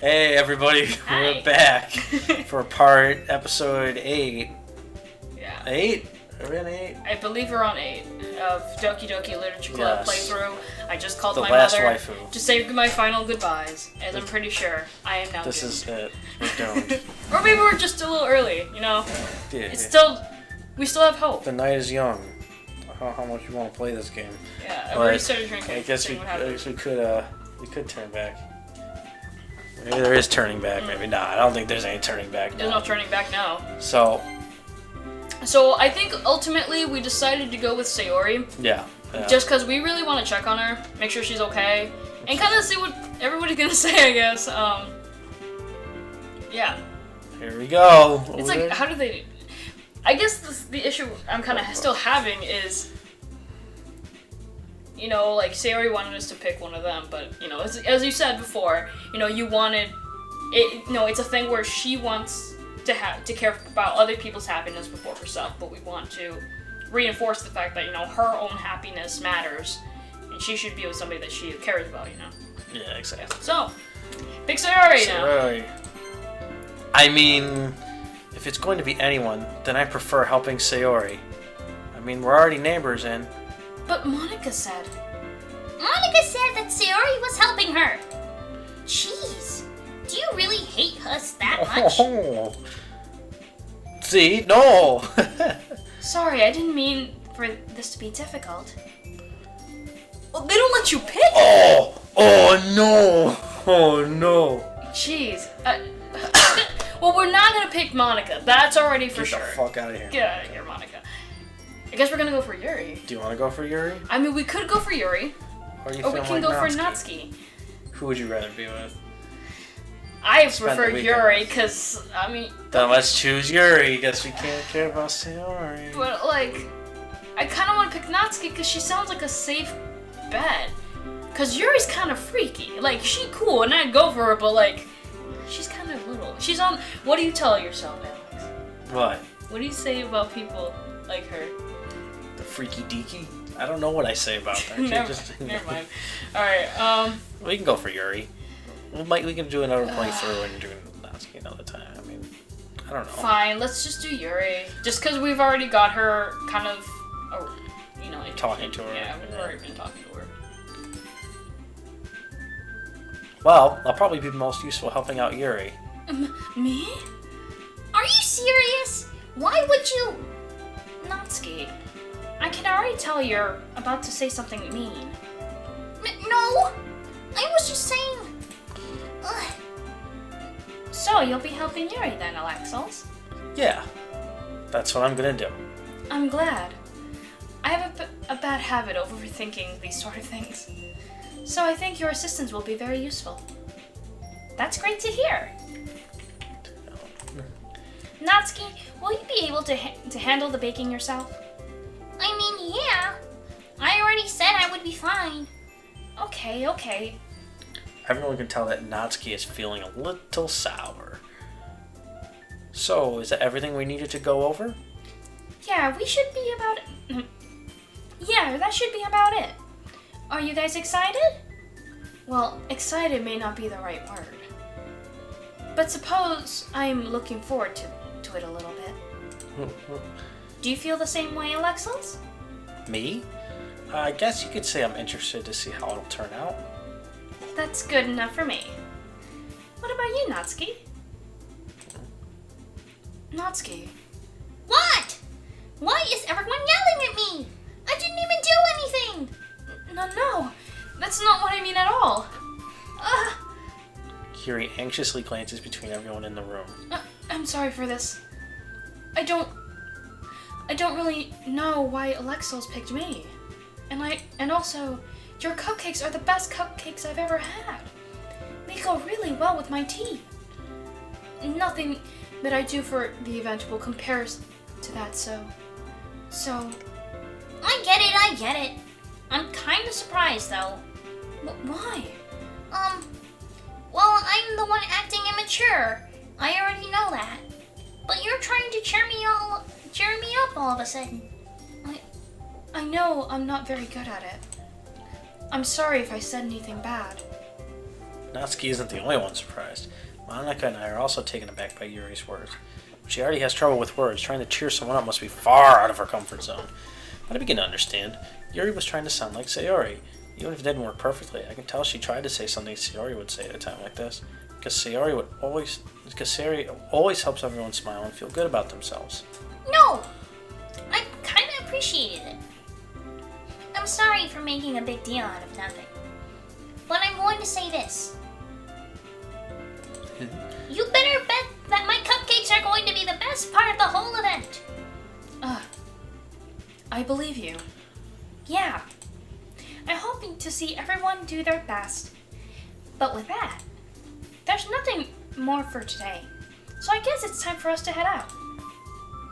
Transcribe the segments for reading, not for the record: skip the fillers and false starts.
Hey everybody, Hi. we're back for episode 8. Yeah. 8? Are we on 8? I believe we're on 8 of Doki Doki Literature Club Yes. playthrough. I just called The my last mother waifu. to say my final goodbyes, as I'm pretty sure I am now This doomed. is it. We're doomed. Or maybe we're just a little early, you know? Yeah. It's still... We still have hope. The night is young. How much you want to play this game? Yeah, I've But already started drinking. I guess seeing we what happens. could turn back. Maybe there is turning back, maybe not. I don't think there's any turning back There's now. no turning back now. So, I think ultimately we decided to go with Sayori. yeah. Just because we really want to check on her, make sure she's okay, and kind of see what everybody's gonna say, I guess. Yeah. Here we go. It's like, how do they... I guess the issue I'm kind of still having is, you know, like, Sayori wanted us to pick one of them, but, you know, as you said before, you know, you wanted... it's a thing where she wants to care about other people's happiness before herself, but we want to reinforce the fact that, you know, her own happiness matters, and she should be with somebody that she cares about, you know? Yeah, exactly. So, pick Sayori now. Sayori. I mean, if it's going to be anyone, then I prefer helping Sayori. I mean, we're already neighbors, and... But Monica said... Monica said that Sayori was helping her. Jeez, do you really hate us that much? Oh. See? No! Sorry, I didn't mean for this to be difficult. Well, they don't let you pick. Oh! Oh, no! Oh, no. Jeez. Well, we're not gonna pick Monica. That's already for Get sure. the fuck out of here. Get out of here, Monica. I guess we're gonna go for Yuri. Do you want to go for Yuri? I mean, we could go for Yuri, Or you or we feeling can like go for Natsuki? Natsuki. Who would you rather be with? I Spend the prefer weekend Yuri, with. because, I mean... Then let's choose Yuri. Guess we can't care about Sayori. But, like, I kind of want to pick Natsuki because she sounds like a safe bet. Because Yuri's kind of freaky. Like, she cool, and I'd go for her, but, like, she's kind of little. She's on... What do you tell yourself, Alex? What? What do you say about people like her? The freaky deaky? I don't know what I say about that. Never mind. Alright, We can go for Yuri. We can do another playthrough and do Natsuki another time. I mean, I don't know. fine, let's just do Yuri. Just because we've already got her kind of, you know... Talking to her. Yeah, we've already been talking to her. Well, I'll probably be most useful helping out Yuri. Me? Are you serious? Why would you? Natsuki, I can already tell you're about to say something mean. No, I was just saying. Ugh. So, you'll be helping Yuri then, Alexos? Yeah, that's what I'm gonna do. I'm glad. I have a bad habit of overthinking these sort of things. So I think your assistance will be very useful. That's great to hear. Natsuki, will you be able to handle the baking yourself? I mean, yeah. I already said I would be fine. Okay. Everyone can tell that Natsuki is feeling a little sour. So, is that everything we needed to go over? Yeah, we should be about... Yeah, that should be about it. Are you guys excited? Well, excited may not be the right word. But suppose I'm looking forward to it a little bit. Do you feel the same way, Alexos? Me? I guess you could say I'm interested to see how it'll turn out. That's good enough for me. What about you, Natsuki? Natsuki. What? Why is everyone yelling at me? I didn't even do anything. No. That's not what I mean at all. Yuri anxiously glances between everyone in the room. I'm sorry for this. I don't really know why Alexos picked me. And also, your cupcakes are the best cupcakes I've ever had. They go really well with my tea. Nothing that I do for the event will compare to that, so... I get it. I'm kind of surprised, though. Why? Well, I'm the one acting immature. I already know that. But you're trying to cheer me up all of a sudden. I know I'm not very good at it. I'm sorry if I said anything bad. Natsuki isn't the only one surprised. Monika and I are also taken aback by Yuri's words. She already has trouble with words. Trying to cheer someone up must be far out of her comfort zone. But I begin to understand. Yuri was trying to sound like Sayori. Even if it didn't work perfectly, I can tell she tried to say something Sayori would say at a time like this. Because Sayori always helps everyone smile and feel good about themselves. No! I kinda appreciated it. I'm sorry for making a big deal out of nothing. But I'm going to say this. You better bet that my cupcakes are going to be the best part of the whole event. I believe you. Yeah. I'm hoping to see everyone do their best. But with that, there's nothing more for today. So I guess it's time for us to head out.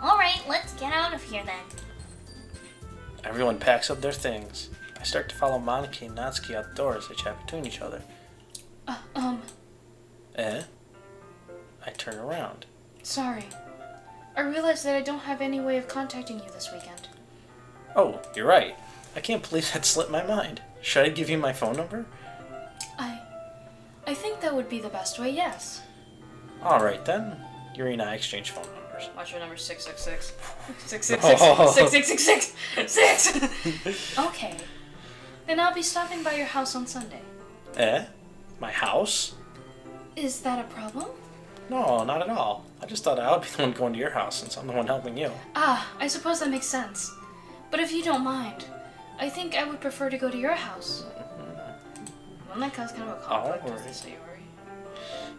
Alright, let's get out of here then. Everyone packs up their things. I start to follow Monika and Natsuki out the door as they chat between each other. Eh? I turn around. Sorry. I realized that I don't have any way of contacting you this weekend. Oh, you're right. I can't believe that slipped my mind. Should I give you my phone number? I think that would be the best way, yes. Alright then. Yuri and I exchange phone numbers. Watch your number 666. 666. 6666. Okay. Then I'll be stopping by your house on Sunday. Eh? My house? Is that a problem? No, not at all. I just thought I would be the one going to your house since I'm the one helping you. I suppose that makes sense. But if you don't mind, I think I would prefer to go to your house. Wouldn't that cause kind of a conflict with this, Sayori?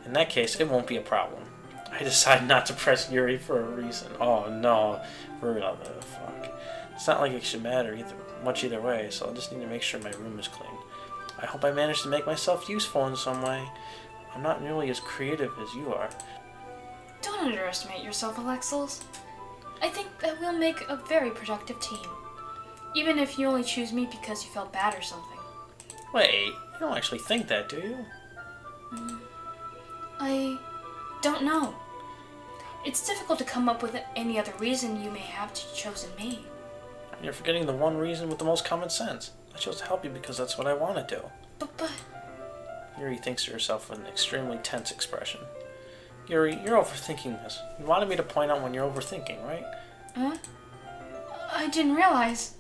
In that case, it won't be a problem. I decide not to press Yuri for a reason. Oh no, for real, the fuck. It's not like it should matter much either way, so I just need to make sure my room is clean. I hope I manage to make myself useful in some way. I'm not nearly as creative as you are. Don't underestimate yourself, Alexels. I think that we'll make a very productive team. Even if you only choose me because you felt bad or something. Wait, you don't actually think that, do you? I don't know. It's difficult to come up with any other reason you may have chosen me. You're forgetting the one reason with the most common sense. I chose to help you because that's what I want to do. But... Yuri thinks to herself with an extremely tense expression. Yuri, you're overthinking this. You wanted me to point out when you're overthinking, right? Huh? I didn't realize.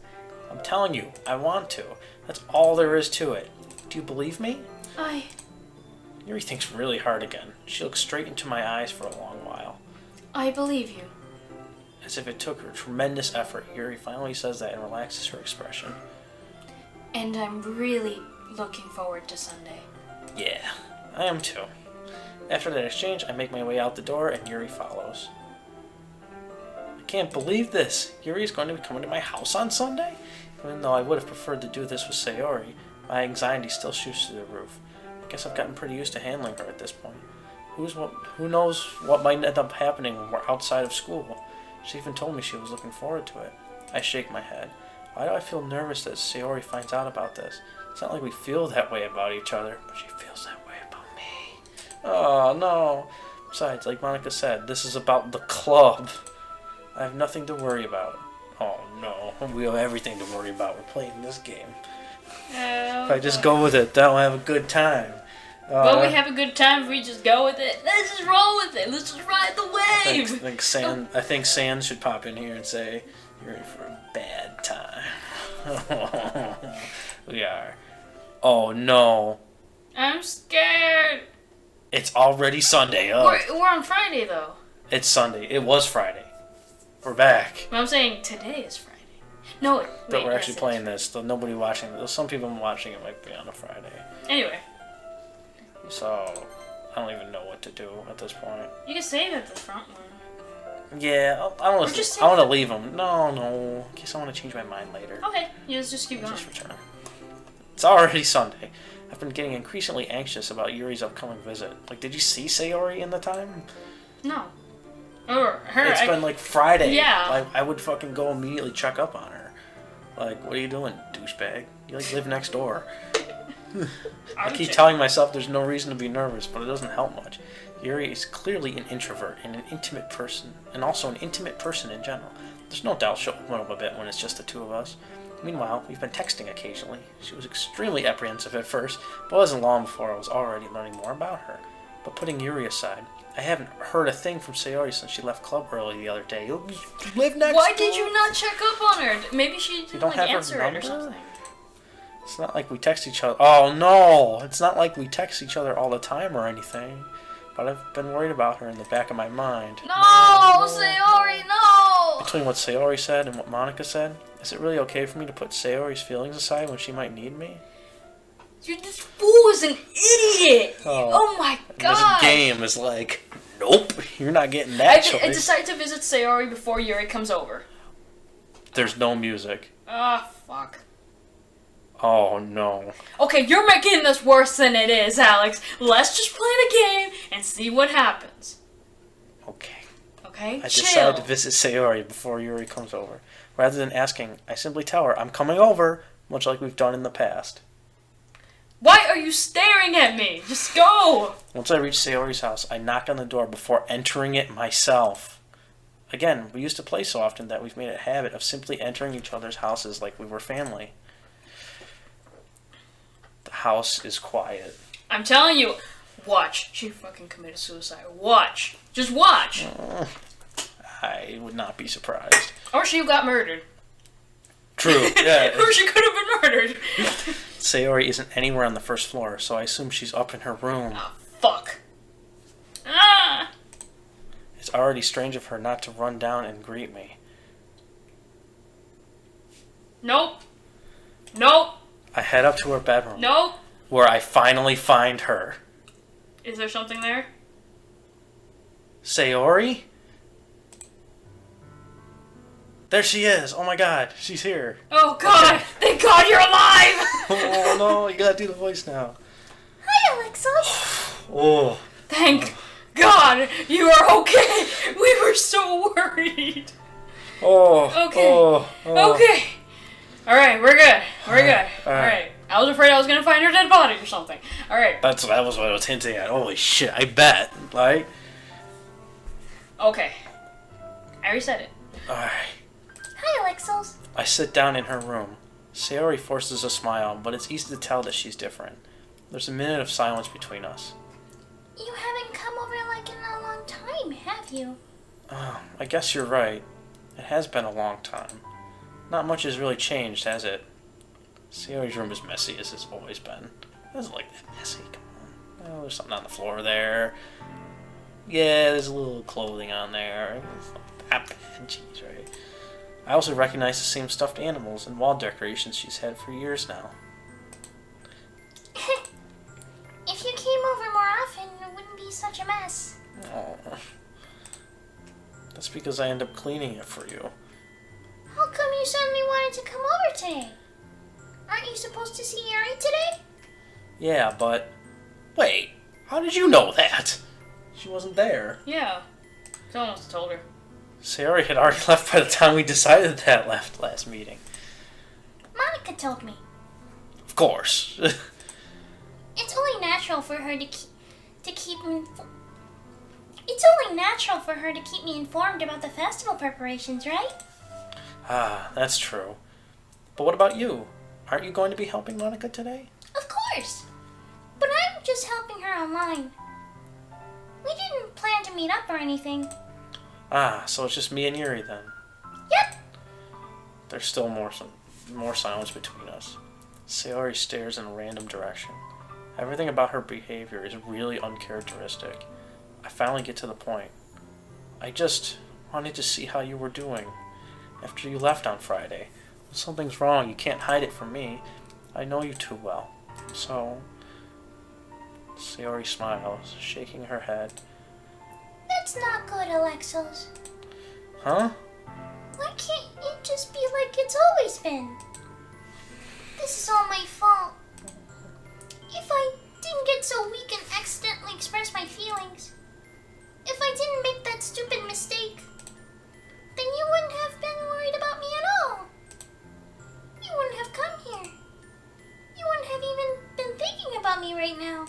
I'm telling you, I want to. That's all there is to it. Do you believe me? Yuri thinks really hard again. She looks straight into my eyes for a long while. I believe you. As if it took her tremendous effort, Yuri finally says that and relaxes her expression. And I'm really looking forward to Sunday. Yeah, I am too. After that exchange, I make my way out the door and Yuri follows. I can't believe this! Yuri is going to be coming to my house on Sunday? Even though I would have preferred to do this with Sayori, my anxiety still shoots through the roof. I guess I've gotten pretty used to handling her at this point. Who knows what might end up happening when we're outside of school? She even told me she was looking forward to it. I shake my head. Why do I feel nervous that Sayori finds out about this? It's not like we feel that way about each other, but she feels that way about me. Oh, no. Besides, like Monika said, this is about the club. I have nothing to worry about. Oh, no. We have everything to worry about. We're playing this game. If I just go with it, then I'll have a good time. Will we have a good time if we just go with it? Let's just roll with it. Let's just ride the wave. I think Sans should pop in here and say, "You're in for a bad time." We are. Oh no. I'm scared. It's already Sunday. Oh. We're on Friday though. It's Sunday. It was Friday. We're back. I'm saying today is Friday. No, but we're actually playing this. Though nobody watching. There's some people watching it might be on a Friday. Anyway. So, I don't even know what to do at this point. You can save it the front one. Yeah, I want to leave them. No, in case I want to change my mind later. Okay, yeah, let's just keep going. Just return. It's already Sunday. I've been getting increasingly anxious about Yuri's upcoming visit. Like, did you see Sayori in the time? No. It's been like Friday. Yeah. I would fucking go immediately check up on her. Like, what are you doing, douchebag? You like live next door. I keep telling myself there's no reason to be nervous, but it doesn't help much. Yuri is clearly an introvert and an intimate person, and also an intimate person in general. There's no doubt she'll open up a bit when it's just the two of us. Meanwhile, we've been texting occasionally. She was extremely apprehensive at first, but it wasn't long before I was already learning more about her. But putting Yuri aside, I haven't heard a thing from Sayori since she left club early the other day. You live next Why door? did you not check up on her? Maybe she didn't don't have her answer it or number? something. It's not like we text each other. Oh no! It's not like we text each other all the time or anything. But I've been worried about her in the back of my mind. No, Sayori, no! Between what Sayori said and what Monica said, is it really okay for me to put Sayori's feelings aside when she might need me? This fool is an idiot! Oh my And god! this game is like, nope, you're not getting that I choice. decided to visit Sayori before Yuri comes over. There's no music. Ah, fuck. Oh no. Okay, you're making this worse than it is, Alex. Let's just play the game and see what happens. Okay. Okay? I Chill. decided to visit Sayori before Yuri comes over. Rather than asking, I simply tell her I'm coming over, much like we've done in the past. Why are you staring at me? Just go! Once I reach Sayori's house, I knock on the door before entering it myself. Again, we used to play so often that we've made a habit of simply entering each other's houses like we were family. The house is quiet. I'm telling you, watch. She fucking committed suicide. Watch. Just watch. I would not be surprised. Or she got murdered. True, yeah. Or she could have been murdered. Sayori isn't anywhere on the first floor, so I assume she's up in her room. Oh, fuck. Ah! It's already strange of her not to run down and greet me. Nope. Nope. I head up to her bedroom, Nope. where I finally find her. Is there something there? Sayori? There she is. Oh my god, she's here. Oh god! Okay. Thank god you're alive! Oh no, you gotta do the voice now. Hi, Alexos. Oh. Thank god you are okay! We were so worried! Oh. Okay. Oh. Okay. Alright, we're good. We're good. Alright. Alright. I was afraid I was gonna find her dead body or something. Alright. That was what I was hinting at. Holy shit, I bet. Like. Okay. I already said it. Alright. Hi, Alexos. I sit down in her room. Sayori forces a smile, but it's easy to tell that she's different. There's a minute of silence between us. You haven't come over like in a long time, have you? Oh, I guess you're right. It has been a long time. Not much has really changed, has it? Sayori's room is messy as it's always been. It doesn't like that messy, come on. Oh, there's something on the floor there. Yeah, there's a little clothing on there. It's not that bad, jeez, right? I also recognize the same stuffed animals and wall decorations she's had for years now. If you came over more often, it wouldn't be such a mess. Oh. That's because I end up cleaning it for you. How come you suddenly wanted to come over today? Aren't you supposed to see Yuri today? Yeah, but... Wait, how did you know that? She wasn't there. Yeah. Someone must have told her. Sayori had already left by the time we decided that last meeting. Monica told me. Of course. It's only natural for her to keep me. It's only natural for her to keep me informed about the festival preparations, right? Ah, that's true. But what about you? Aren't you going to be helping Monica today? Of course. But I'm just helping her online. We didn't plan to meet up or anything. Ah, so it's just me and Yuri then. Yep. There's still more silence between us. Sayori stares in a random direction. Everything about her behavior is really uncharacteristic. I finally get to the point. I just wanted to see how you were doing after you left on Friday. If something's wrong, you can't hide it from me. I know you too well. So... Sayori smiles, shaking her head. That's not good, Alexos. Huh? Why can't it just be like it's always been? This is all my fault. If I didn't get so weak and accidentally express my feelings, if I didn't make that stupid mistake, then you wouldn't have been worried about me at all. You wouldn't have come here. You wouldn't have even been thinking about me right now.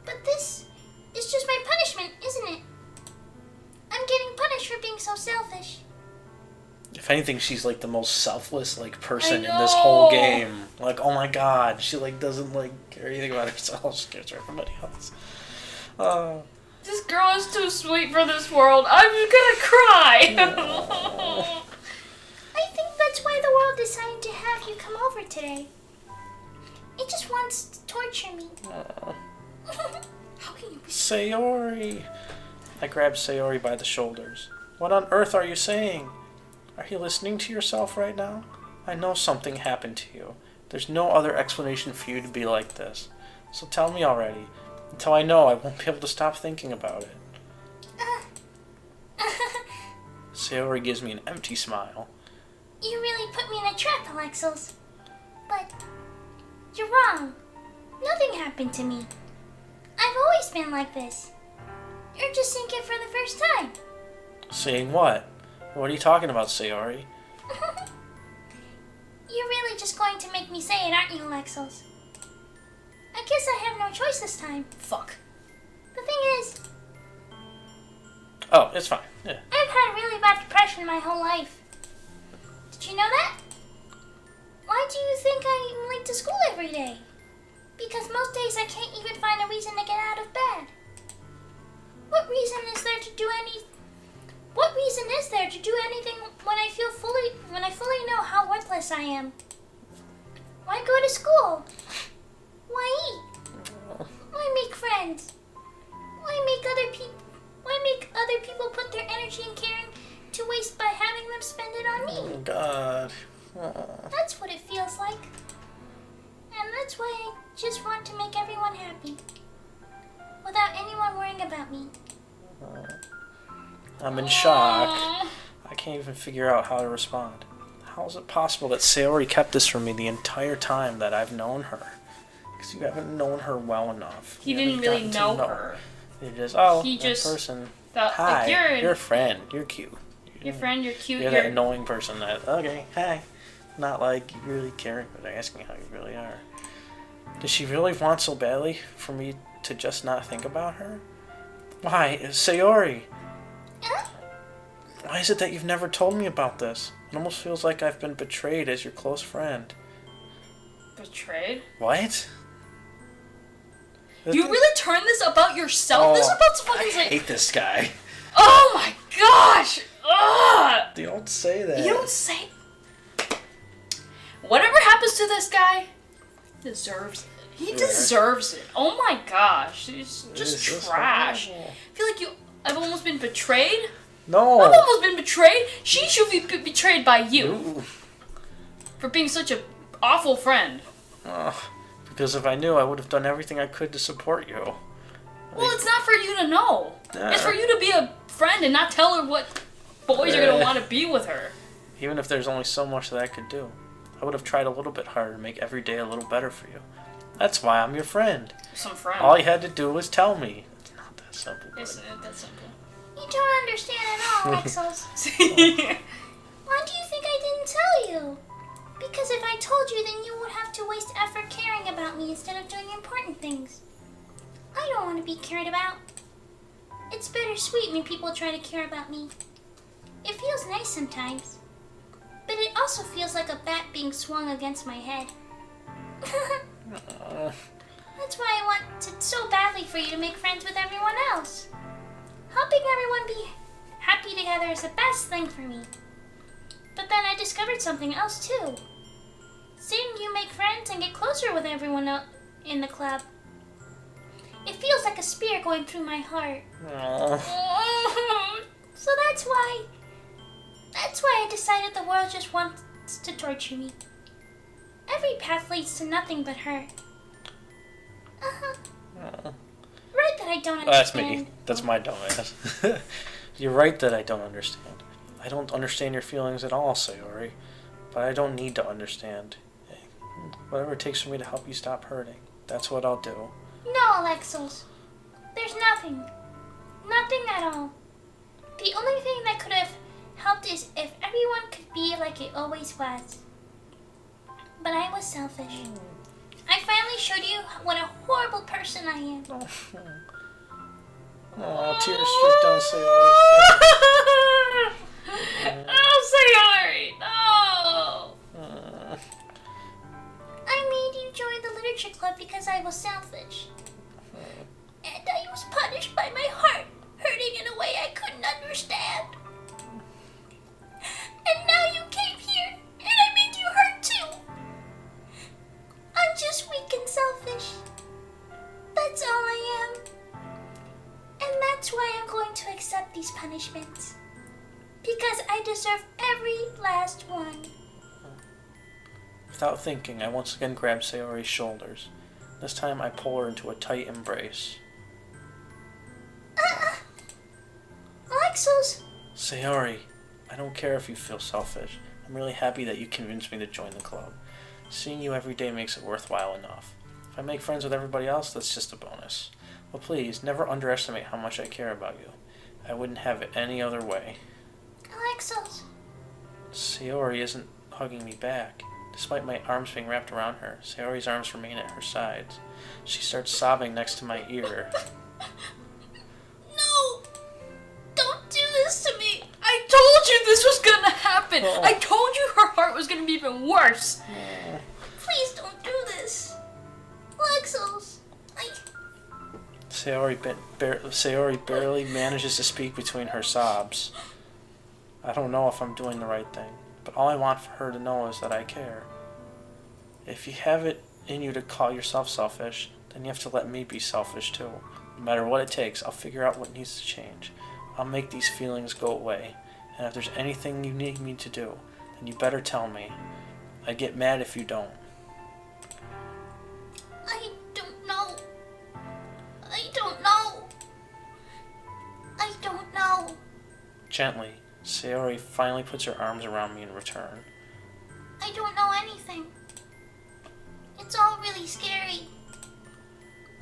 But this is just my punishment, isn't it? I'm getting punished for being so selfish. If If anything, she's like the most selfless like person in this whole game. Like, oh my god, she like doesn't like care anything about herself. She cares for everybody else. This girl is too sweet for this world. I'm gonna cry. I think that's why the world decided to have you come over today. It just wants to torture me. How can you be Sayori! I grabbed Sayori by the shoulders. What on earth are you saying? Are you listening to yourself right now? I know something happened to you. There's no other explanation for you to be like this. So tell me already. Until I know, I won't be able to stop thinking about it. Sayori gives me an empty smile. You really put me in a trap, Alexos. But you're wrong. Nothing happened to me. I've always been like this. You're just seeing it for the first time. Seeing what? What are you talking about, Sayori? You're really just going to make me say it, aren't you, Alexos? I guess I have no choice this time. Fuck. The thing is, Oh, it's fine. Yeah. I've had really bad depression my whole life. Did you know that? Why do you think I'm late to school every day? Because most days I can't even find a reason to get out of bed. What reason is there to do anything when I fully know how worthless I am? Why go to school? Why eat? Why make friends? Why make other people put their energy and caring to waste by having them spend it on me? Oh, God. Oh. That's what it feels like. And that's why I just want to make everyone happy. Without anyone worrying about me. I'm in shock. I can't even figure out how to respond. How is it possible that Sayori kept this from me the entire time that I've known her? Because you haven't known her well enough. He You didn't haven't really gotten to know her. You just, He that just person. thought, Hi, like, you're a friend. You're cute. Your friend, you're cute. You're that annoying person that, okay, hi. Not like you really caring, but asking how you really are. Does she really want so badly for me to just not think about her? Why, Sayori? Why is it that you've never told me about this? It almost feels like I've been betrayed as your close friend. Betrayed? What? You really turned this about yourself? This is about to fucking I say. hate this guy. Oh my gosh! Ugh! You don't say that. You don't say. Whatever happens to this guy, he deserves it. He deserves it. Oh my gosh, he's just trash. I feel like I've almost been betrayed. No. I've almost been betrayed. She should be betrayed by you. Ooh. For being such an awful friend. Because if I knew, I would have done everything I could to support you. Well, it's not for you to know. Yeah. It's for you to be a friend and not tell her what boys are going to want to be with her. Even if there's only so much that I could do. I would have tried a little bit harder to make every day a little better for you. That's why I'm your friend. Some friend. All you had to do was tell me. It's not that simple. Isn't it that simple? You don't understand at all, Exos. Why do you think I didn't tell you? Because if I told you, then you would have to waste effort caring about me instead of doing important things. I don't want to be cared about. It's bittersweet when people try to care about me. It feels nice sometimes. But it also feels like a bat being swung against my head. That's why I wanted so badly for you to make friends with everyone else. Helping everyone be happy together is the best thing for me. But then I discovered something else too. Seeing you make friends and get closer with everyone else in the club. It feels like a spear going through my heart. So that's why I decided the world just wants to torture me. Every path leads to nothing but hurt. Right that I don't understand. That's me. That's my dumbass. You're right that I don't understand. I don't understand your feelings at all, Sayori. But I don't need to understand. Whatever it takes for me to help you stop hurting, that's what I'll do. No, Alexos. There's nothing. Nothing at all. The only thing that could have helped is if everyone could be like it always was. But I was selfish. I finally showed you what a horrible person I am. Oh, tears streak down Sayori's face. Oh, Sayori! adventure club because I was selfish. And I was punished by my heart hurting in a way I couldn't understand. And now you came here and I made you hurt too. I'm just weak and selfish. That's all I am. And that's why I'm going to accept these punishments. Because I deserve every last one. Without thinking, I once again grab Sayori's shoulders. This time I pull her into a tight embrace. Alexos! Sayori, I don't care if you feel selfish. I'm really happy that you convinced me to join the club. Seeing you every day makes it worthwhile enough. If I make friends with everybody else, that's just a bonus. But please, never underestimate how much I care about you. I wouldn't have it any other way. Alexos! Sayori isn't hugging me back. Despite my arms being wrapped around her, Sayori's arms remain at her sides. She starts sobbing next to my ear. No! Don't do this to me! I told you this was gonna happen! Oh. I told you her heart was gonna be even worse! Please don't do this! Alexos! Sayori barely manages to speak between her sobs. I don't know if I'm doing the right thing, but all I want for her to know is that I care. If you have it in you to call yourself selfish, then you have to let me be selfish too. No matter what it takes, I'll figure out what needs to change. I'll make these feelings go away, and if there's anything you need me to do, then you better tell me. I'd get mad if you don't. I don't know. I don't know. I don't know. Gently, Sayori finally puts her arms around me in return. I don't know anything. It's all really scary.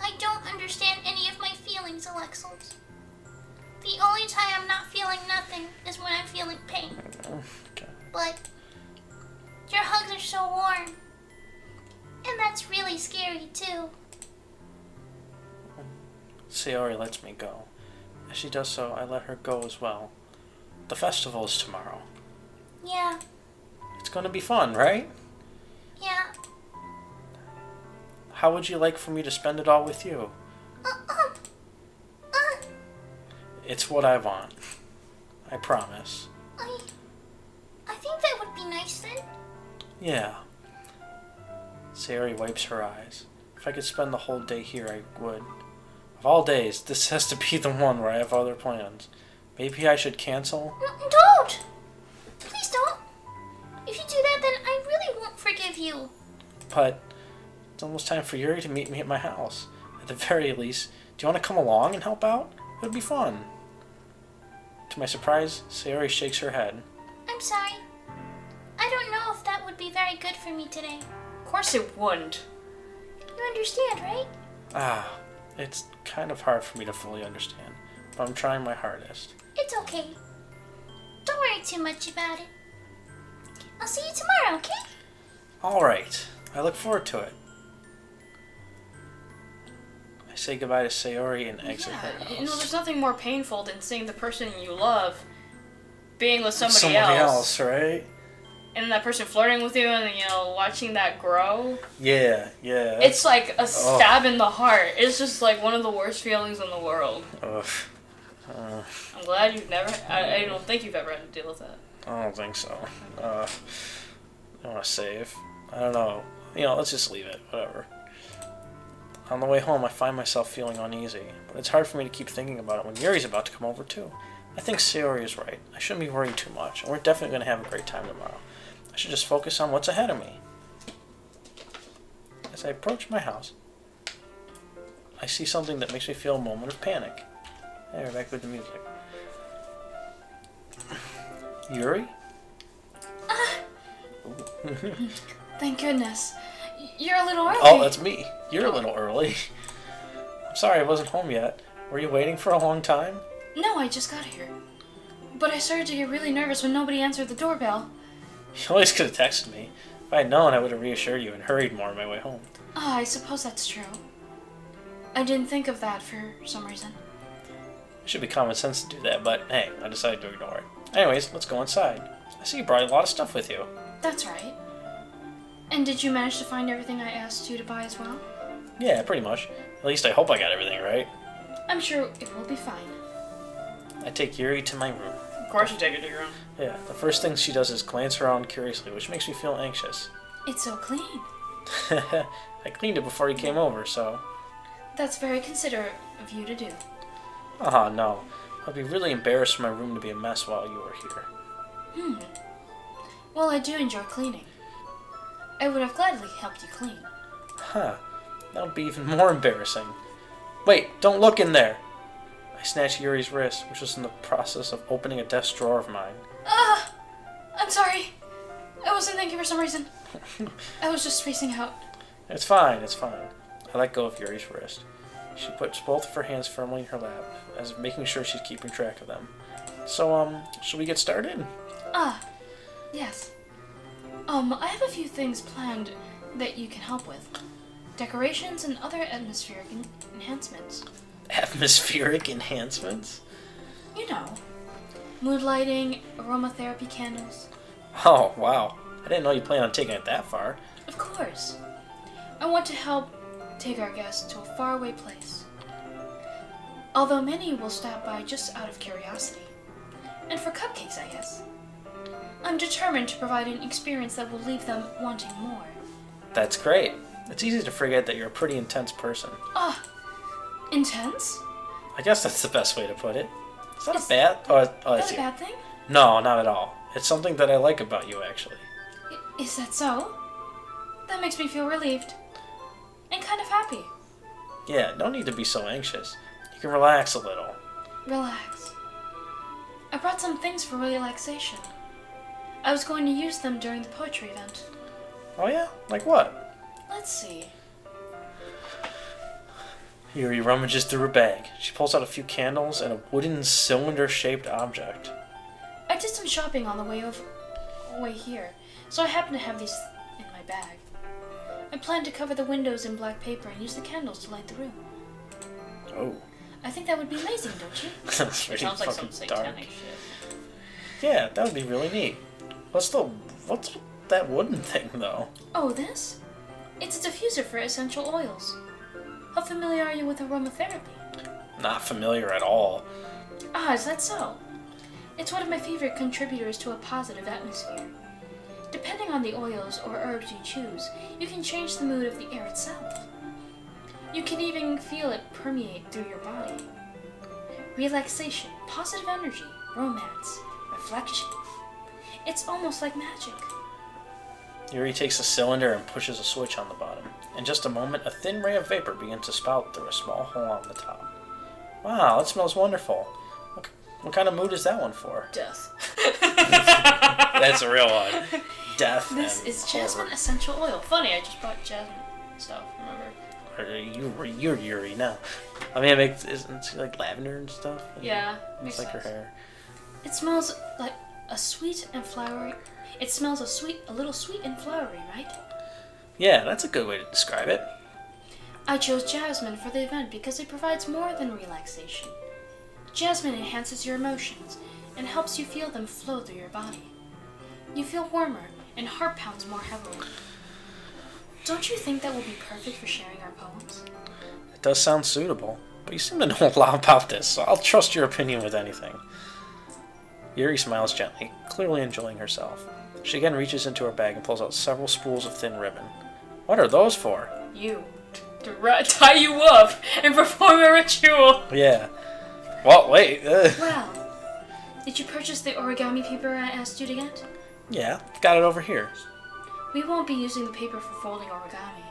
I don't understand any of my feelings, Alexos. The only time I'm not feeling nothing is when I'm feeling pain. Okay. But your hugs are so warm. And that's really scary, too. Sayori lets me go. As she does so, I let her go as well. The festival is tomorrow. Yeah, It's going to be fun, right? yeah. How would you like for me to spend it all with you? Uh, It's what I want. I promise. I think that would be nice then. Yeah. Sayori wipes her eyes. If I could spend the whole day here, I would. Of all days, this has to be the one where I have other plans. Maybe I should cancel? Don't! Please don't. If you do that, then I really won't forgive you. But it's almost time for Yuri to meet me at my house. At the very least, do you want to come along and help out? It would be fun. To my surprise, Sayori shakes her head. I'm sorry. I don't know if that would be very good for me today. Of course it wouldn't. You understand, right? It's kind of hard for me to fully understand, but I'm trying my hardest. It's okay. Don't worry too much about it. I'll see you tomorrow, okay? Alright, I look forward to it. I say goodbye to Sayori and exit her Yeah, house. there's nothing more painful than seeing the person you love being with somebody, Somebody else, right? and that person flirting with you, and watching that grow. Yeah. It's like a stab in the heart. It's just like one of the worst feelings in the world. Ugh. I'm glad you've never. I don't think you've ever had to deal with that. I don't think so. I want to save. I don't know. Let's just leave it. Whatever. On the way home, I find myself feeling uneasy, but it's hard for me to keep thinking about it when Yuri's about to come over too. I think Sayori is right. I shouldn't be worrying too much, and we're definitely going to have a great time tomorrow. I should just focus on what's ahead of me. As I approach my house, I see something that makes me feel a moment of panic. Hey, we're back with the music. Yuri? Thank goodness. You're a little early. Oh, that's me. You're a little early. I'm sorry I wasn't home yet. Were you waiting for a long time? No, I just got here. But I started to get really nervous when nobody answered the doorbell. You always could have texted me. If I had known, I would have reassured you and hurried more on my way home. I suppose that's true. I didn't think of that for some reason. It should be common sense to do that, but hey, I decided to ignore it. Anyways, let's go inside. I see you brought a lot of stuff with you. That's right. And did you manage to find everything I asked you to buy as well? Yeah, pretty much. At least I hope I got everything right. I'm sure it will be fine. I take Yuri to my room. Of course you take it to your room. Yeah, the first thing she does is glance around curiously, which makes me feel anxious. It's so clean. I cleaned it before you came over, so... That's very considerate of you to do. Oh, no. I'd be really embarrassed for my room to be a mess while you were here. Well, I do enjoy cleaning. I would have gladly helped you clean. Huh. That would be even more embarrassing. Wait, don't look in there! I snatched Yuri's wrist, which was in the process of opening a desk drawer of mine. I'm sorry. I wasn't thinking for some reason. I was just spacing out. It's fine, it's fine. I let go of Yuri's wrist. She puts both of her hands firmly in her lap, as if making sure she's keeping track of them. So, should we get started? Yes. I have a few things planned that you can help with. Decorations and other atmospheric enhancements. Atmospheric enhancements? You know, mood lighting, aromatherapy candles. Oh, wow. I didn't know you planned on taking it that far. Of course. I want to help take our guests to a faraway place. Although many will stop by just out of curiosity. And for cupcakes, I guess. I'm determined to provide an experience that will leave them wanting more. That's great. It's easy to forget that you're a pretty intense person. Intense? I guess that's the best way to put it. Is that a bad... Oh, Is that's that a you. bad thing? No, not at all. It's something that I like about you, actually. Is that so? That makes me feel relieved. And kind of happy. Yeah, no need to be so anxious. You can relax a little. Relax. I brought some things for relaxation. I was going to use them during the poetry event. Oh yeah? Like what? Let's see. Yuri rummages through her bag. She pulls out a few candles and a wooden cylinder-shaped object. I did some shopping on the way here, so I happen to have these in my bag. I plan to cover the windows in black paper and use the candles to light the room. Oh. I think that would be amazing, don't you? That's pretty Sounds like some fucking dark. satanic shit. Yeah, that would be really neat. What's that wooden thing, though? Oh, this? It's a diffuser for essential oils. How familiar are you with aromatherapy? Not familiar at all. Is that so? It's one of my favorite contributors to a positive atmosphere. Depending on the oils or herbs you choose, you can change the mood of the air itself. You can even feel it permeate through your body. Relaxation, positive energy, romance, reflection. It's almost like magic. Yuri takes a cylinder and pushes a switch on the bottom. In just a moment, a thin ray of vapor begins to spout through a small hole on the top. Wow, it smells wonderful. What kind of mood is that one for? Death. That's a real one. Death. This and is jasmine horror. essential oil. Funny, I just bought jasmine stuff, remember? You're Yuri now. I mean, isn't she like lavender and stuff? Yeah, It's makes like her sense. hair. It smells like a sweet and flowery. It smells a little sweet and flowery, right? Yeah, that's a good way to describe it. I chose jasmine for the event because it provides more than relaxation. Jasmine enhances your emotions and helps you feel them flow through your body. You feel warmer and heart pounds more heavily. Don't you think that will be perfect for sharing our poems? It does sound suitable, but you seem to know a lot about this, so I'll trust your opinion with anything. Yuri smiles gently, clearly enjoying herself. She again reaches into her bag and pulls out several spools of thin ribbon. What are those for? To tie you up and perform a ritual. Yeah. Well, wait. Well, did you purchase the origami paper I asked you to get? Yeah, I've got it over here. We won't be using the paper for folding origami.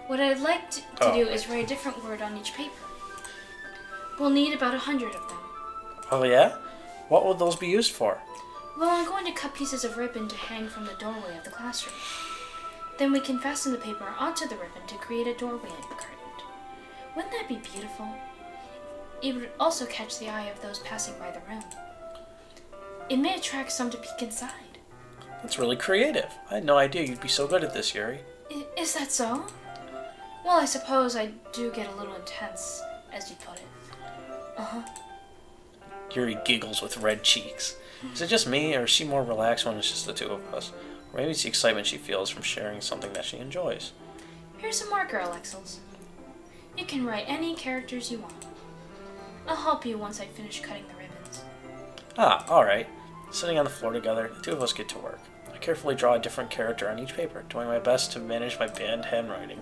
What I'd like to do is write a different word on each paper. We'll need about 100 of them. Oh yeah? What would those be used for? Well, I'm going to cut pieces of ribbon to hang from the doorway of the classroom. Then we can fasten the paper onto the ribbon to create a doorway curtain. Wouldn't that be beautiful? It would also catch the eye of those passing by the room. It may attract some to peek inside. That's really creative. I had no idea you'd be so good at this, Yuri. Is that so? Well, I suppose I do get a little intense, as you put it. Uh-huh. Yuri giggles with red cheeks. Is it just me, or is she more relaxed when it's just the two of us? Or maybe it's the excitement she feels from sharing something that she enjoys. Here's a marker, Alexels. You can write any characters you want. I'll help you once I finish cutting the ribbons. Ah, alright. Sitting on the floor together, the two of us get to work. I carefully draw a different character on each paper, doing my best to manage my bad handwriting.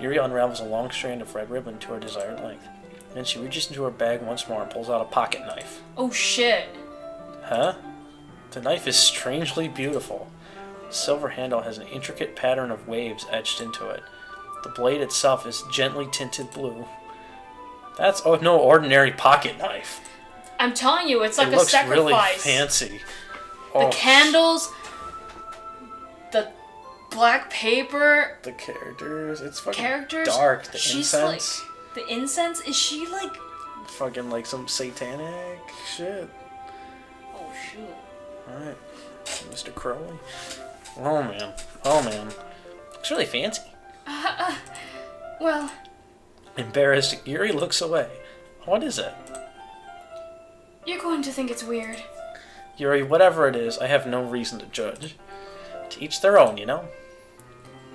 Yuri unravels a long strand of red ribbon to her desired length. Then she reaches into her bag once more and pulls out a pocket knife. Oh shit! Huh? The knife is strangely beautiful. The silver handle has an intricate pattern of waves etched into it. The blade itself is gently tinted blue. That's no ordinary pocket knife. I'm telling you, it's like It a looks sacrifice. really fancy. The candles, the black paper, The characters, it's fucking characters. dark. The She's incense, like, the incense. Is she like? fucking like some satanic shit. Oh shoot! All right, Mr. Crowley. Oh man, oh man, it's really fancy. Well, Embarrassed, Yuri looks away. What is it? you're going to think it's weird. Yuri, whatever it is, I have no reason to judge. To each their own, you know?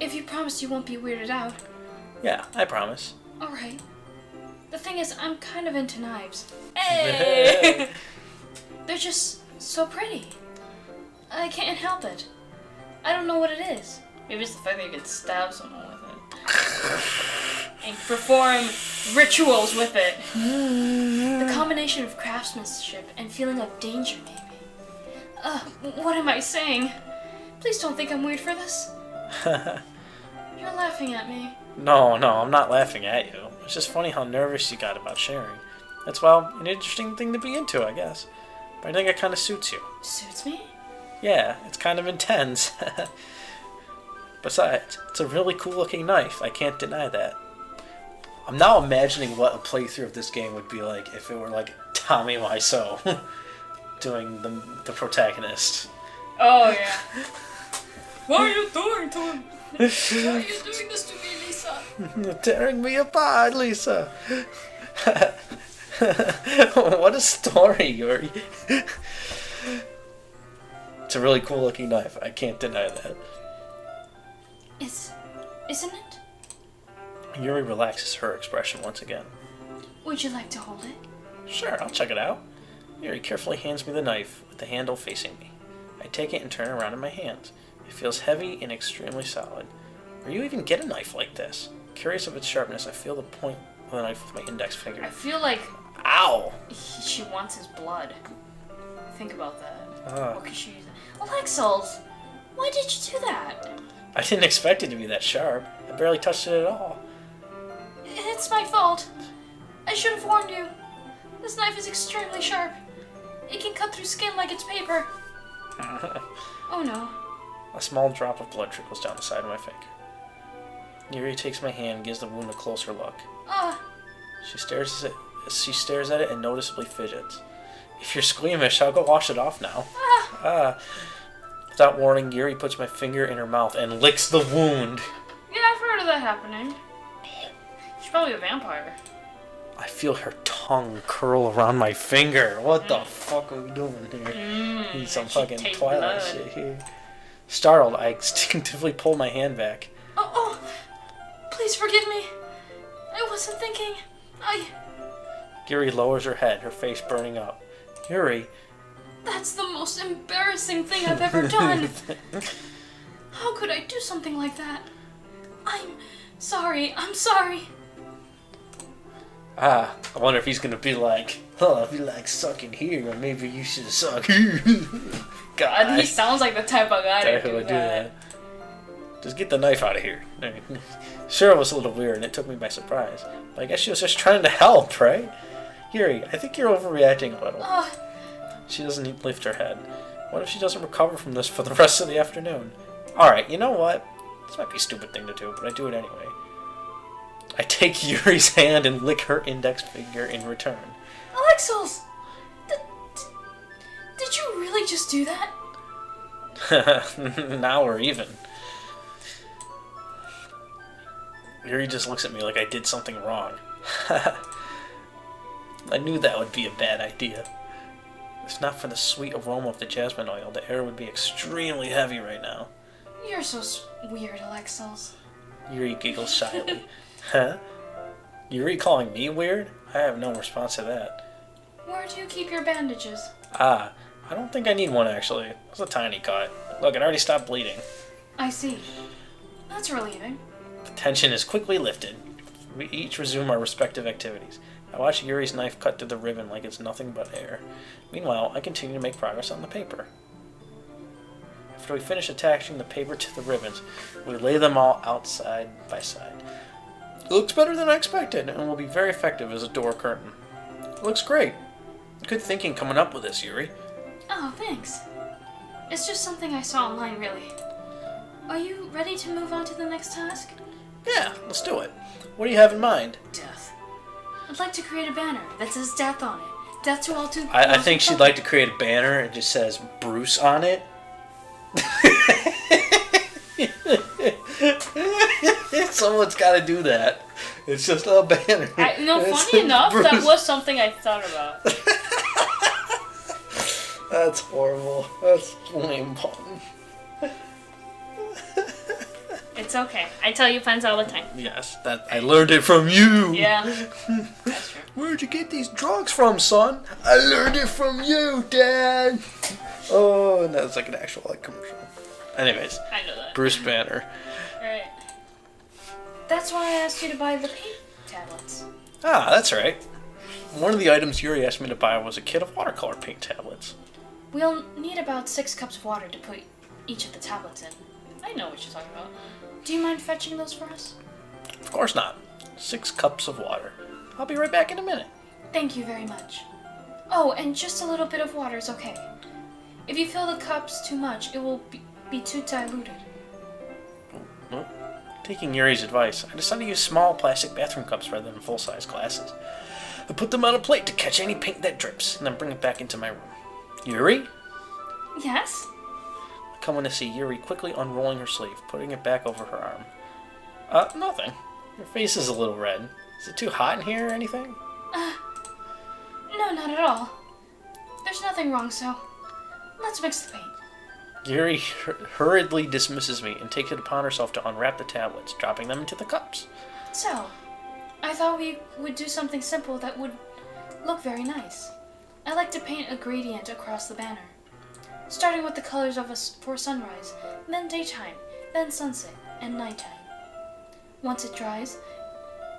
If you promise you won't be weirded out. Yeah, I promise. All right. The thing is, I'm kind of into knives. Hey! They're just so pretty. I can't help it. I don't know what it is. Maybe it's the fact that you can stab someone with it. And perform rituals with it. The combination of craftsmanship and feeling of danger, maybe. What am I saying? Please don't think I'm weird for this. You're laughing at me. No, I'm not laughing at you. It's just funny how nervous you got about sharing. That's, well, an interesting thing to be into, I guess. But I think it kind of suits you. Suits me? Yeah, it's kind of intense. Besides, it's a really cool looking knife. I can't deny that. I'm now imagining what a playthrough of this game would be like if it were like Tommy Wiseau doing the protagonist. Oh, yeah. What are you doing to him? Why are you doing this to me, Lisa? Tearing me apart, Lisa. What a story, Yuri. It's a really cool looking knife. I can't deny that. Isn't it? Yuri relaxes her expression once again. Would you like to hold it? Sure, I'll check it out. Yuri carefully hands me the knife with the handle facing me. I take it and turn it around in my hands. It feels heavy and extremely solid. Where do you even get a knife like this? Curious of its sharpness, I feel the point of the knife with my index finger. I feel like Ow! she wants his blood. Think about that. What could she use? Alexels, why did you do that? I didn't expect it to be that sharp. I barely touched it at all. It's my fault. I should have warned you. This knife is extremely sharp. It can cut through skin like it's paper. Oh no. A small drop of blood trickles down the side of my finger. Yuri takes my hand and gives the wound a closer look. She stares at it and noticeably fidgets. If you're squeamish, I'll go wash it off now. Without warning, Yuri puts my finger in her mouth and licks the wound. Yeah, I've heard of that happening. She's probably a vampire. I feel her tongue curl around my finger. What the fuck are we doing here? Need some fucking take Twilight blood. shit here. Startled, I instinctively pull my hand back. Oh, please forgive me. I wasn't thinking. Yuri lowers her head, her face burning up. Yuri, That's the most embarrassing thing I've ever done. How could I do something like that? I'm sorry. I wonder if he's gonna be like, if you like sucking here, or maybe you should suck here. God, He sounds like the type of guy that to do would that. Just get the knife out of here. Sure, it was a little weird and it took me by surprise, but I guess she was just trying to help, right? Yuri, I think you're overreacting a little. She doesn't lift her head. What if she doesn't recover from this for the rest of the afternoon? Alright, you know what? This might be a stupid thing to do, but I do it anyway. I take Yuri's hand and lick her index finger in return. Alexels! Did you really just do that? Now we're even. Yuri just looks at me like I did something wrong. I knew that would be a bad idea. If not for the sweet aroma of the jasmine oil, the air would be extremely heavy right now. You're so weird, Alexos. Yuri giggles shyly. Huh? Yuri calling me weird? I have no response to that. Where do you keep your bandages? I don't think I need one actually. It was a tiny cut. Look, it already stopped bleeding. I see. That's relieving. The tension is quickly lifted. We each resume our respective activities. I watch Yuri's knife cut through the ribbon like it's nothing but air. Meanwhile, I continue to make progress on the paper. After we finish attaching the paper to the ribbons, we lay them all out side by side. It looks better than I expected, and will be very effective as a door curtain. It looks great. Good thinking coming up with this, Yuri. Oh, thanks. It's just something I saw online, really. Are you ready to move on to the next task? Yeah, let's do it. What do you have in mind? Death. I'd like to create a banner that says death on it. Death to all two. I think she'd like to create a banner and just says Bruce on it. Someone's got to do that. It's just a banner. Funny enough, Bruce. that was something I thought about. That's horrible. That's lame pun. It's okay. I tell you puns all the time. Yes, that I learned it from you. Yeah, that's true. Where'd you get these drugs from, son? I learned it from you, Dad. Oh, and that's like an actual commercial. Anyways, I know that. Bruce Banner. Alright. That's why I asked you to buy the paint tablets. Ah, that's right. One of the items Yuri asked me to buy was a kit of watercolor paint tablets. We'll need about 6 cups of water to put each of the tablets in. I know what you're talking about. Do you mind fetching those for us? Of course not. 6 cups of water. I'll be right back in a minute. Thank you very much. Oh, and just a little bit of water is okay. If you fill the cups too much, it will be too diluted. Well, taking Yuri's advice, I decided to use small plastic bathroom cups rather than full-size glasses. I put them on a plate to catch any paint that drips, and then bring it back into my room. Yuri? Yes? I come in to see Yuri quickly unrolling her sleeve, putting it back over her arm. Nothing. Your face is a little red. Is it too hot in here or anything? No, not at all. There's nothing wrong, so let's mix the paint. Yuri hurriedly dismisses me and takes it upon herself to unwrap the tablets, dropping them into the cups. So, I thought we would do something simple that would look very nice. I like to paint a gradient across the banner, starting with the colors for sunrise, then daytime, then sunset, and nighttime. Once it dries,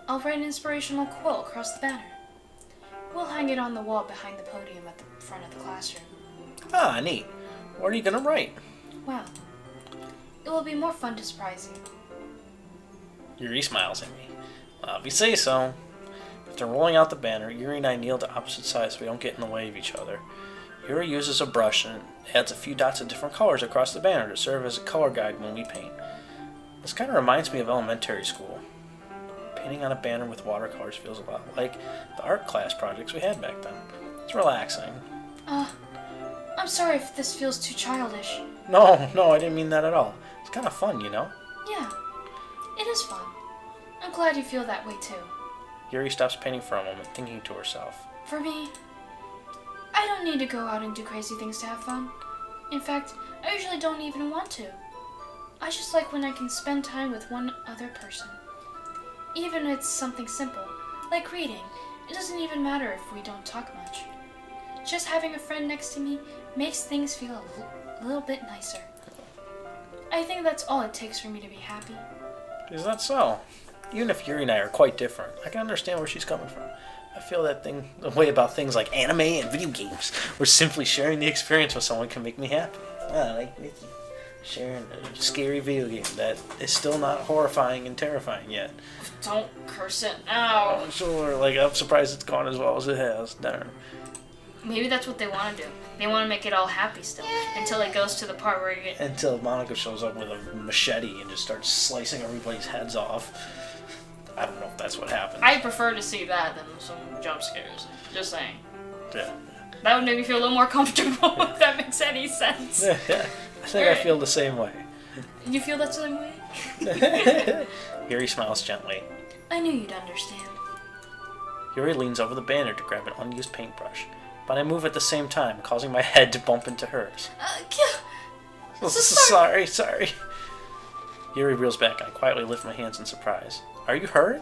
I'll write an inspirational quote across the banner. We'll hang it on the wall behind the podium at the front of the classroom. Ah, neat. What are you going to write? Well, it will be more fun to surprise you. Yuri smiles at me. Well, if you say so. After rolling out the banner, Yuri and I kneel to opposite sides so we don't get in the way of each other. Yuri uses a brush and adds a few dots of different colors across the banner to serve as a color guide when we paint. This kind of reminds me of elementary school. Painting on a banner with watercolors feels a lot like the art class projects we had back then. It's relaxing. I'm sorry if this feels too childish. No, I didn't mean that at all. It's kind of fun, you know? Yeah, it is fun. I'm glad you feel that way too. Yuri stops painting for a moment, thinking to herself. For me, I don't need to go out and do crazy things to have fun. In fact, I usually don't even want to. I just like when I can spend time with one other person. Even if it's something simple, like reading. It doesn't even matter if we don't talk much. Just having a friend next to me makes things feel a little bit nicer. I think that's all it takes for me to be happy. Is that so? Even if Yuri and I are quite different, I can understand where she's coming from. I feel the way about things like anime and video games, where simply sharing the experience with someone can make me happy. Like Mickey, sharing a scary video game that is still not horrifying and terrifying yet. Don't curse it now. I'm sure, I'm surprised it's gone as well as it has. Darn. Maybe that's what they want to do. They want to make it all happy still, until it goes to the part where you get... Until Monica shows up with a machete and just starts slicing everybody's heads off. I don't know if that's what happens. I prefer to see that than some jump scares. Just saying. Yeah. That would make me feel a little more comfortable, if that makes any sense. Yeah. I think I feel the same way. You feel that same way? Yuri smiles gently. I knew you'd understand. Yuri leans over the banner to grab an unused paintbrush, but I move at the same time, causing my head to bump into hers. So sorry. Sorry. Yuri reels back. I quietly lift my hands in surprise. Are you hurt?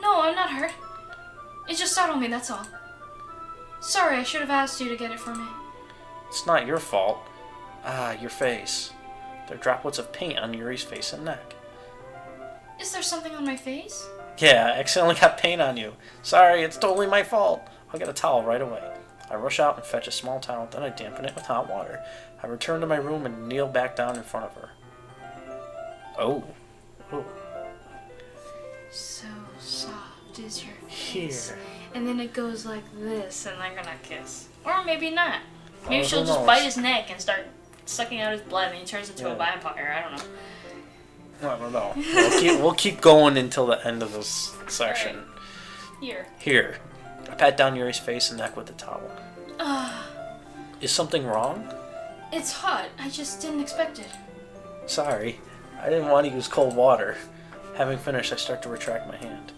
No, I'm not hurt. It just startled me, that's all. Sorry, I should have asked you to get it for me. It's not your fault. Ah, your face. There are droplets of paint on Yuri's face and neck. Is there something on my face? Yeah, I accidentally got paint on you. Sorry, it's totally my fault. I'll get a towel right away. I rush out and fetch a small towel, then I dampen it with hot water. I return to my room and kneel back down in front of her. Oh. Oh. So soft is your face. Here. And then it goes like this, and they're gonna kiss. Or maybe not. Maybe Oh, she'll who just knows? bite his neck and start sucking out his blood, and he turns into a Yeah. vampire. I don't know. I don't know. We'll keep going until the end of this section. Here. Here. I pat down Yuri's face and neck with the towel. Ah, Is something wrong? it's hot. I just didn't expect it. Sorry. I didn't want to use cold water. Having finished, I start to retract my hand.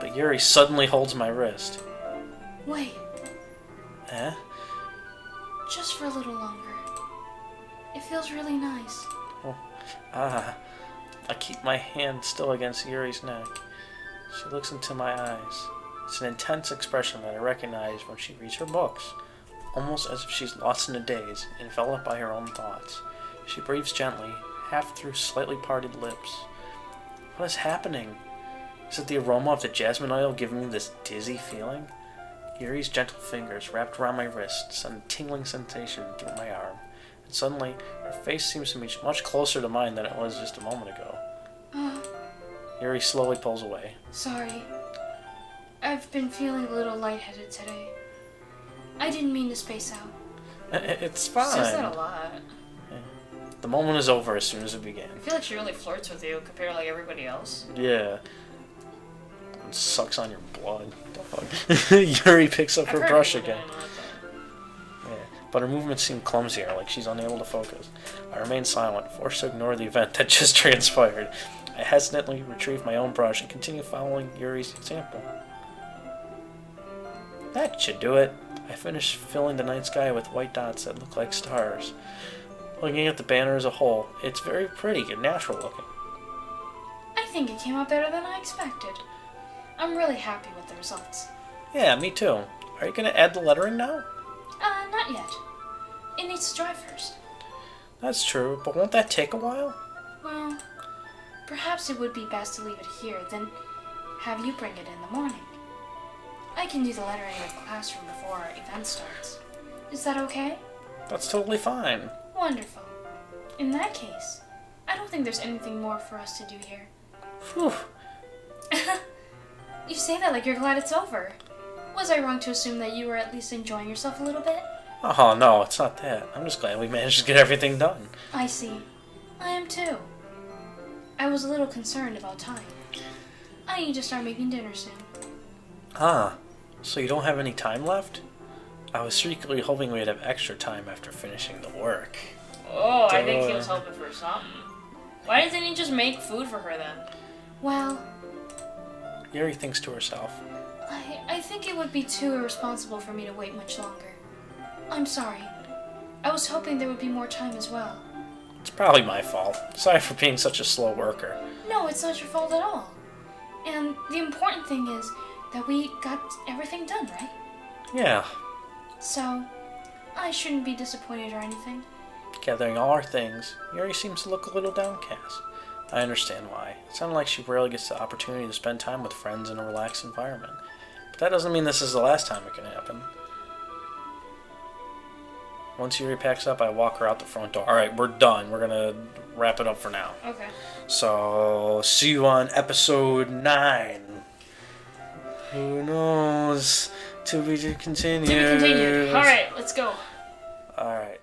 But Yuri suddenly holds my wrist. Wait, Eh? just for a little longer. It feels really nice. Ah. I keep my hand still against Yuri's neck. She looks into my eyes. It's an intense expression that I recognize when she reads her books, almost as if she's lost in a daze, enveloped by her own thoughts. She breathes gently, half through slightly parted lips. What is happening? Is it the aroma of the jasmine oil giving me this dizzy feeling? Yuri's gentle fingers wrapped around my wrist send a tingling sensation through my arm, and suddenly her face seems to be much closer to mine than it was just a moment ago. Yuri slowly pulls away. Sorry. I've been feeling a little lightheaded today. I didn't mean to space out. It's fine. Says that a lot. The moment is over as soon as it began. I feel like she really flirts with you compared to like everybody else. Yeah. It sucks on your blood. Dog. Yuri picks up her I've heard brush people again. doing that. Yeah. But her movements seem clumsier, like she's unable to focus. I remain silent, forced to ignore the event that just transpired. I hesitantly retrieve my own brush and continue following Yuri's example. That should do it. I finish filling the night sky with white dots that look like stars. Looking at the banner as a whole, it's very pretty and natural looking. I think it came out better than I expected. I'm really happy with the results. Yeah, me too. Are you going to add the lettering now? Not yet. It needs to dry first. That's true, but won't that take a while? Well, perhaps it would be best to leave it here, then have you bring it in the morning. I can do the lettering in the classroom before our event starts. Is that okay? That's totally fine. Wonderful. In that case, I don't think there's anything more for us to do here. Whew. You say that like you're glad it's over. Was I wrong to assume that you were at least enjoying yourself a little bit? Oh, no, it's not that. I'm just glad we managed to get everything done. I see. I am too. I was a little concerned about time. I need to start making dinner soon. Ah, so you don't have any time left? I was secretly hoping we'd have extra time after finishing the work. Oh, I think he was hoping for something. Why doesn't he just make food for her then? Well, Yuri thinks to herself. I think it would be too irresponsible for me to wait much longer. I'm sorry. I was hoping there would be more time as well. It's probably my fault. Sorry for being such a slow worker. No, it's not your fault at all. And the important thing is that we got everything done, right? Yeah. So, I shouldn't be disappointed or anything. Gathering all our things, Yuri seems to look a little downcast. I understand why. It sounded like she rarely gets the opportunity to spend time with friends in a relaxed environment. But that doesn't mean this is the last time it can happen. Once Yuri packs up, I walk her out the front door. Alright, we're done. We're gonna wrap it up for now. Okay. So, see you on episode 9. Who knows? To be continued. To be continued. Alright, let's go. Alright.